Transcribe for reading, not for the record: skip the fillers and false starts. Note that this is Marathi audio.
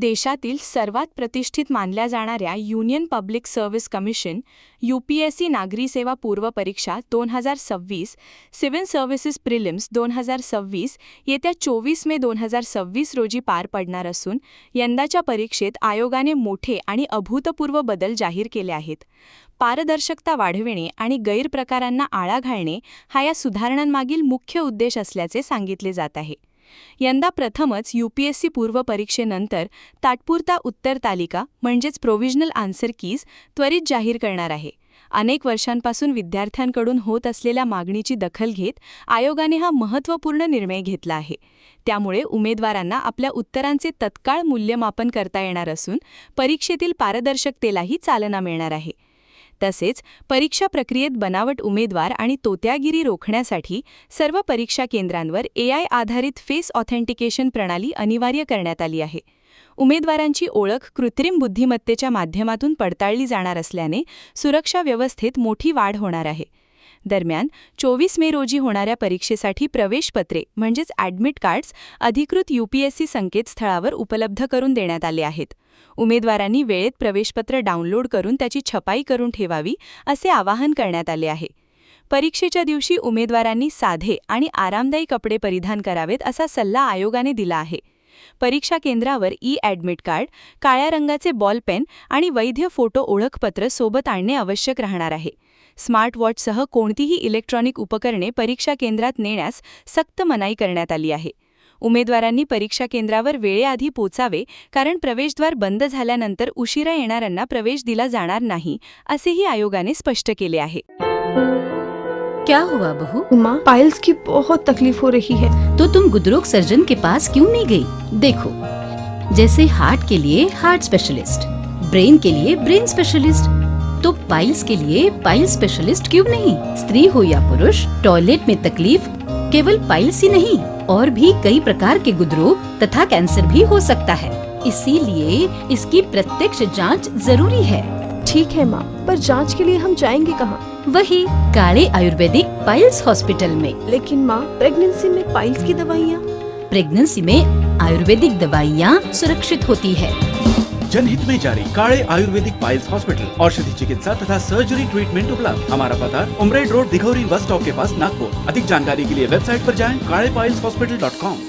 देशातील सर्वात प्रतिष्ठित मानल्या जाणाऱ्या union public service commission UPSC नागरी सेवा पूर्व परीक्षा 2026 सिव्हिल सर्व्हिसेस प्रिलिम्स 2026 येत्या 24 मे 2026 रोजी पार पडणार असून यंदाच्या परीक्षेत आयोगाने मोठे आणि अभूतपूर्व बदल जाहीर केले आहेत. पारदर्शकता वाढविणे आणि गैरप्रकारांना आळा घालणे हा या सुधारणांमागील मुख्य उद्देश असल्याचे सांगितले जात आहे. यंदा प्रथमच UPSC पूर्व परीक्षेनंतर तात्पुरता उत्तर तालिका म्हणजेच प्रोव्हिजनल आन्सर कीज त्वरित जाहीर करणार आहे. अनेक वर्षांपासून विद्यार्थ्यांकडून होत असलेल्या मागणीची दखल घेत आयोगाने हा महत्त्वपूर्ण निर्णय घेतला आहे. त्यामुळे उमेदवारांना आपल्या उत्तरांचे तत्काळ मूल्यमापन करता येणार असून परीक्षेतील पारदर्शकतेलाही चालना मिळणार आहे. तसेच परीक्षा प्रक्रियेत बनावट उमेदवार आणि तोत्यागिरी रोखण्यासाठी सर्व परीक्षा केंद्रांवर AI आधारित फेस ऑथेंटिकेशन प्रणाली अनिवार्य करण्यात आली आहे. उमेदवारांची ओळख कृत्रिम बुद्धिमत्तेच्या माध्यमातून पडताळली जाणार असल्याने सुरक्षा व्यवस्थेत मोठी वाढ होणार आहे. दरम्यान 24 मे रोजी होणाऱ्या परीक्षेसाठी प्रवेशपत्रे म्हणजेच ॲडमिट कार्ड्स अधिकृत UPSC संकेतस्थळावर उपलब्ध करून देण्यात आले आहेत. उमेदवारांनी वेळेत प्रवेशपत्र डाउनलोड करून त्याची छपाई करून ठेवावी असे आवाहन करण्यात आले आहे. परीक्षेच्या दिवशी उमेदवारांनी साधे आणि आरामदायी कपडे परिधान करावेत असा सल्ला आयोगाने दिला आहे. परीक्षा केंद्रावर ॲडमिट कार्ड, काळ्या रंगाचे बॉल पेन आणि वैध फोटो ओळखपत्र सोबत आणणे आवश्यक राहणार आहे. स्मार्ट वॉचसह कोणतीही इलेक्ट्रॉनिक उपकरणे परीक्षा केंद्रात नेण्यास सक्त मनाई करण्यात आली आहे. उमेदवारांनी परीक्षा केंद्रावर वेळेआधी पोचावे कारण प्रवेशद्वार बंद झाल्यानंतर उशिरा येणाऱ्यांना प्रवेश दिला जाणार नाही असेही आयोगाने स्पष्ट केले आहे. क्या हुआ बहू? माँ, पाइल्स की बहुत तकलीफ हो रही है. तो तुम गुदरोग सर्जन के पास क्यों नहीं गई? देखो, जैसे हार्ट के लिए हार्ट स्पेशलिस्ट, ब्रेन के लिए ब्रेन स्पेशलिस्ट, तो पाइल्स के लिए पाइल स्पेशलिस्ट क्यों नहीं? स्त्री हो या पुरुष, टॉयलेट में तकलीफ केवल पाइल्स ही नहीं और भी कई प्रकार के गुदरोग तथा कैंसर भी हो सकता है. इसीलिए इसकी प्रत्यक्ष जांच जरूरी है. ठीक है माँ, पर जांच के लिए हम जाएंगे कहाँ? वही काले आयुर्वेदिक पाइल्स हॉस्पिटल में. लेकिन माँ, प्रेगनेंसी में पाइल्स की दवाइयाँ. प्रेगनेंसी में आयुर्वेदिक दवाइयाँ सुरक्षित होती है. जनहित में जारी काड़े आयुर्वेदिक पाइल्स हॉस्पिटल, औषधि चिकित्सा तथा सर्जरी ट्रीटमेंट उपलब्ध. हमारा पता उमरेड रोड, दिघौरी बस स्टॉप के पास, नागपुर. अधिक जानकारी के लिए वेबसाइट पर जाएं kadepailshhospital.com.